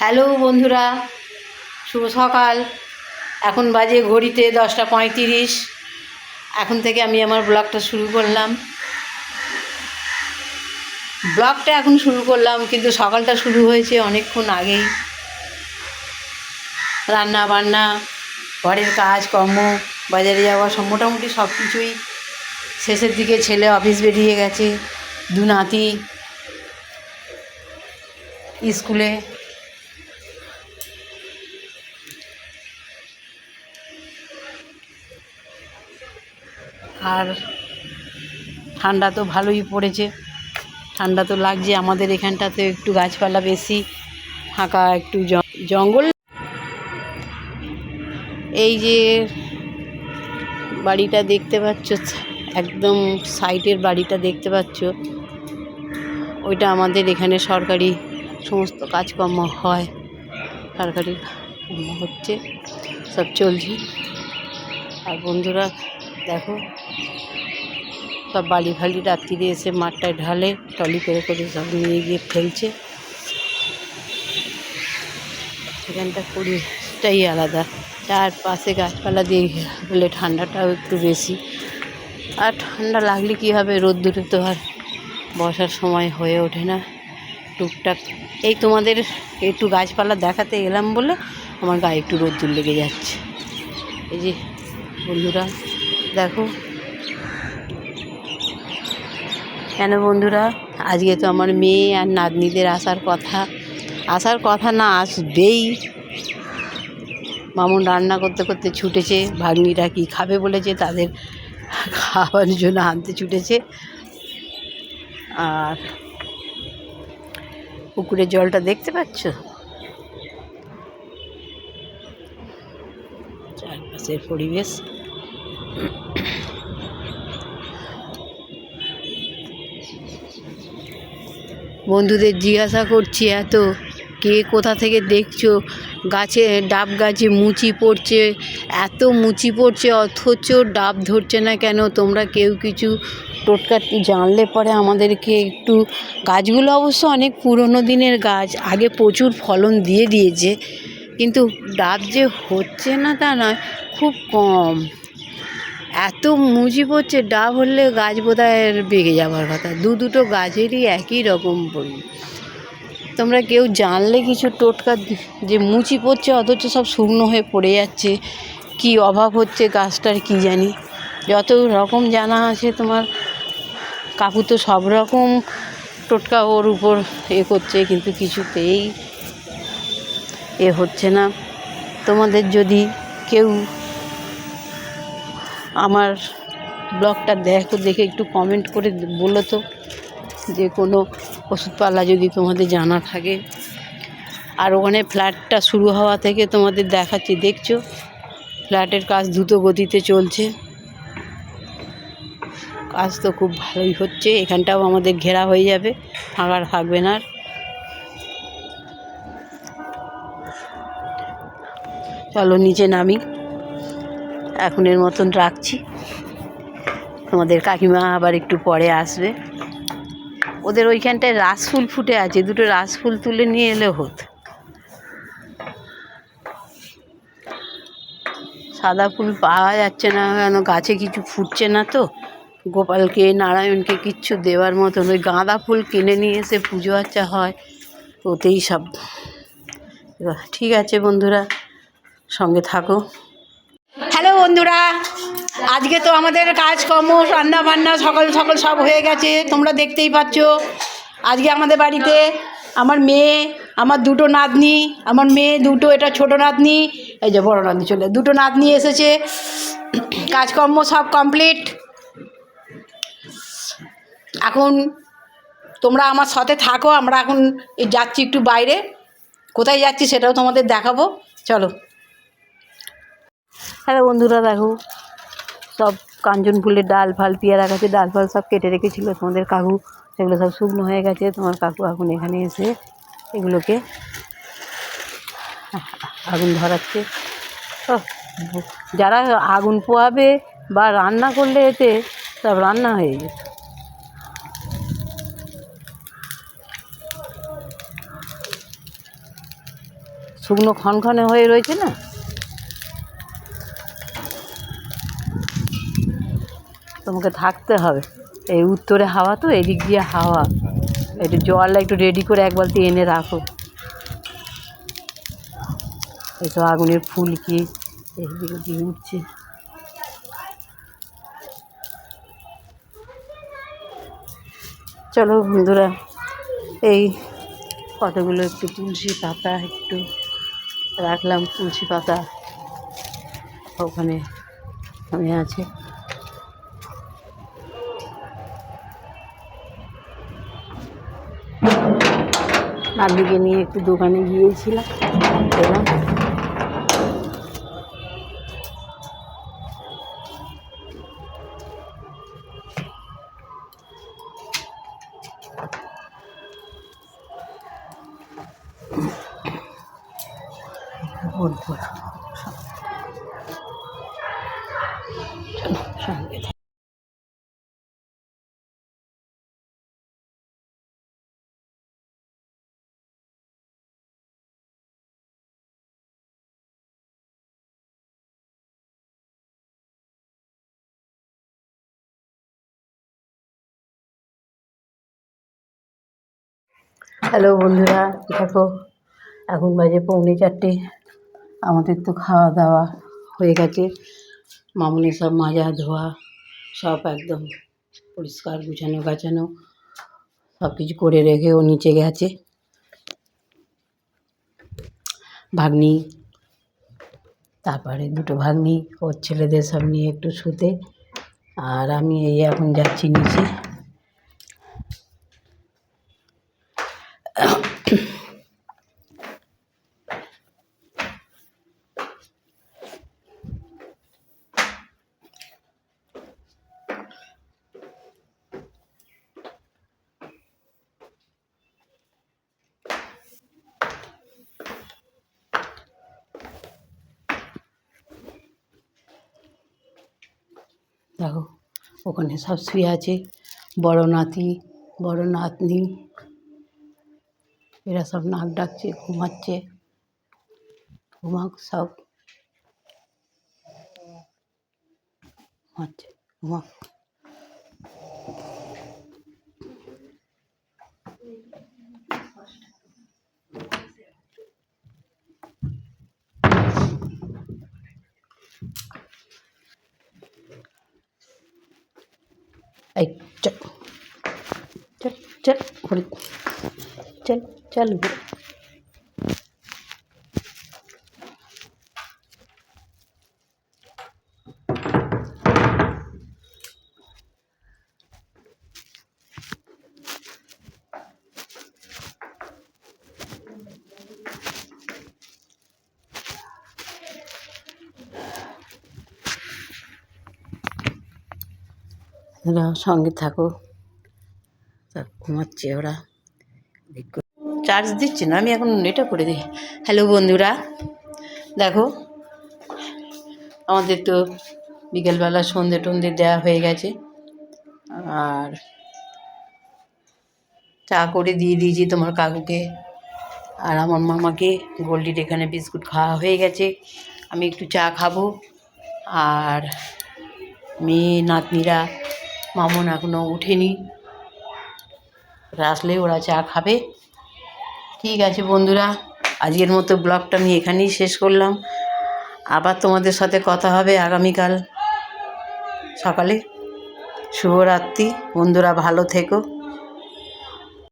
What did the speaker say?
Hello বন্ধুরা, শুভ সকাল। এখন বাজে ঘড়িতে 10টা 35। এখন থেকে আমি আমার ব্লগটা শুরু করলাম। কিন্তু সকালটা শুরু হয়েছে অনেকক্ষণ আগেই। রান্না বান্না, ঘরের কাজ কর্ম, বাজারে যাওয়া সব মোটামুটি সব কিছুই শেষের দিকে। ছেলে অফিস বেরিয়ে গেছে, দু নাতি স্কুলে। আর ঠান্ডা তো ভালোই পড়েছে, ঠান্ডা তো লাগছে। আমাদের এখানটাতে একটু গাছপালা বেশি, ফাঁকা একটু জঙ্গল। এই যে বাড়িটা দেখতে পাচ্ছ, একদম সাইডের বাড়িটা দেখতে পাচ্ছ, ওইটা আমাদের এখানে সরকারি সমস্ত কাজকর্ম হয়, সরকারি হচ্ছে, সব চলছে। আর বন্ধুরা দেখো, সব বালি ফালি রাত্রিরে এসে মাঠটায় ঢালে, টলি করে করে সব নিয়ে গিয়ে ফেলছে। সেখানটা পরিবেশটাই আলাদা, চারপাশে গাছপালা দিয়ে বলে ঠান্ডাটাও একটু বেশি। আর ঠান্ডা লাগলে কী হবে, রোদ্দুরে তো আর বসার সময় হয়ে ওঠে না। টুকটাক এই তোমাদের একটু গাছপালা দেখাতে এলাম বলে আমার গায়ে একটু রোদ্দুর লেগে যাচ্ছে। এই যে বন্ধুরা দেখো, কেন বন্ধুরা, আজকে তো আমার মেয়ে আর নাতনিদের আসার কথা না, আসবেই। মামুন রান্না করতে করতে ছুটেছে, ভাগ্নিরা কি খাবে বলেছে, তাদের খাওয়ার জন্য আনতে ছুটেছে। আর পুকুরের জলটা দেখতে পাচ্ছ, চারপাশের পরিবেশ। বন্ধুদের জিজ্ঞাসা করছি, এত কে কোথা থেকে দেখছো, গাছে ডাব গাছে মুচি পড়ছে, এত মুচি পড়ছে অথচ ডাব ধরছে না কেন? তোমরা কেউ কিছু টোটকা জানলে পরে আমাদেরকে একটু। গাছগুলো অবশ্য অনেক পুরনো দিনের গাছ, আগে প্রচুর ফলন দিয়েছে, কিন্তু ডাব যে হচ্ছে না তা নয়, খুব কম। এত মুচি পড়ছে, ডাব হলে গাছ বোধহয় বেঁকে যাওয়ার কথা। দুটো গাছেরই একই রকম পড়ি। তোমরা কেউ জানলে কিছু টোটকা, যে মুচি পড়ছে অথচ সব শুকনো হয়ে পড়ে যাচ্ছে, কি অভাব হচ্ছে গাছটার কি জানি। যত রকম জানা আছে তোমার কাকু তো সব রকম টোটকা ওর উপর করছে, কিন্তু কিছুতেই হচ্ছে না। তোমাদের যদি কেউ আমার ব্লগটা দেখে একটু কমেন্ট করে বলো তো, যে কোনো ওষুধপালা যদি তোমাদের জানা থাকে। আর ওখানে ফ্ল্যাটটা শুরু হওয়া থেকে তোমাদের দেখাচ্ছি, দেখছো ফ্ল্যাটের কাজ দ্রুত গতিতে চলছে, কাজ তো খুব ভালোই হচ্ছে। এখানটাও আমাদের ঘেরা হয়ে যাবে, ফাঁকা থাকবে না আর। চলো নিচে নামি, এখনের মতন রাখছি। তোমাদের কাকিমা আবার একটু পরে আসবে। ওদের ওইখানটায় রাসফুল ফুটে আছে, দুটো রাসফুল তুলে নিয়ে এলে হতো। সাদা ফুল পাওয়া যাচ্ছে না কেন, গাছে কিছু ফুটছে না তো। গোপালকে নারায়ণকে কিচ্ছু দেওয়ার মতন ওই গাঁদা ফুল কিনে নিয়ে এসে পুজো আচ্চা হয়, ওতেই সব। ঠিক আছে বন্ধুরা, সঙ্গে থাকো। হ্যালো বন্ধুরা, আজকে তো আমাদের কাজকর্ম রান্না বান্না সকাল সকাল সব হয়ে গেছে, তোমরা দেখতেই পাচ্ছ। আজকে আমাদের বাড়িতে আমার মেয়ে, আমার দুটো নাতনি, আমার মেয়ে দুটো, এটা ছোটো নাতনি, এই যে বড় নাতনি চলে, দুটো নাতনি এসেছে। কাজকর্ম সব কমপ্লিট। এখন তোমরা আমার সাথে থাকো, আমরা এখন যাচ্ছি একটু বাইরে। কোথায় যাচ্ছি সেটাও তোমাদের দেখাবো, চলো। হ্যালো বন্ধুরা দেখো, সব কাঞ্চন ফুলের ডাল ফাল, পেয়ারা গাছে ডাল ফাল সব কেটে রেখেছিল তোমাদের কাকু, সেগুলো সব শুকনো হয়ে গেছে। তোমার কাকু এখন এখানে এসে এগুলোকে আগুন ধরাচ্ছে। যারা আগুন পোয়াবে বা রান্না করলে এতে সব রান্না হয়ে যেত। শুকনো খনখনে হয়ে রয়েছে না, তোমাকে থাকতে হবে। এই উত্তরে হাওয়া তো, এদিক দিয়ে হাওয়া, একটু জলটা একটু রেডি করে এক বালতি এনে রাখো। এইসব আগুনের ফুলকি এইদিকে দিয়ে উঠছে। চলো বন্ধুরা, এই কতগুলো একটু তুলসী পাতা একটু রাখলাম, তুলসী পাতা ওখানে ওখানে আছে। নাবিকে নিয়ে একটু দোকানে গিয়েছিলাম, এলাম। বন্ধুরা সঙ্গে হ্যালো বন্ধুরা, দেখো এখন বাজে 3:45। আমাদের তো খাওয়া দাওয়া হয়ে গেছে। মামুনি সব মাজা ধোয়া সব একদম পরিষ্কার গুছানো গাছানো সব কিছু করে রেখে ও নিচে গেছে। ভাগ্নি, তারপরে দুটো ভাগ্নি ওর ছেলেদের সব নিয়ে একটু শুতে, আর আমি এই এখন যাচ্ছি নিচে। দেখো ওখানে সব শুয়ে আছে, বড় নাতি বড় নাতনি, এরা সব নাক ডাকছে, ঘুমাচ্ছে। ঘুমাক সব, ঘুমাচ্ছে, ঘুমাক। এই চল চল চল ঘুরে, চল চল ঘুরে। ওরা সঙ্গে থাকো, সব ঘুমাচ্ছে ওরা। চার্জ দিচ্ছি না আমি, এখন এটা করে দিই। হ্যালো বন্ধুরা, দেখো আমাদের তো বিকেলবেলা সন্ধে টন্ধে দেওয়া হয়ে গেছে, আর চা করে দিয়ে দিয়েছি তোমার কাকুকে আর আমার মামাকে। গোল্ডির এখানে বিস্কুট খাওয়া হয়ে গেছে, আমি একটু চা খাবো। আর মেয়ে নাতনিরা, মামন এখনও উঠেনি, আসলে ওরা চা খাবে। ঠিক আছে বন্ধুরা, আজকের মতো ব্লগটা আমি এখানেই শেষ করলাম। আবার তোমাদের সাথে কথা হবে আগামীকাল সকালে। শুভরাত্রি বন্ধুরা, ভালো থেকো।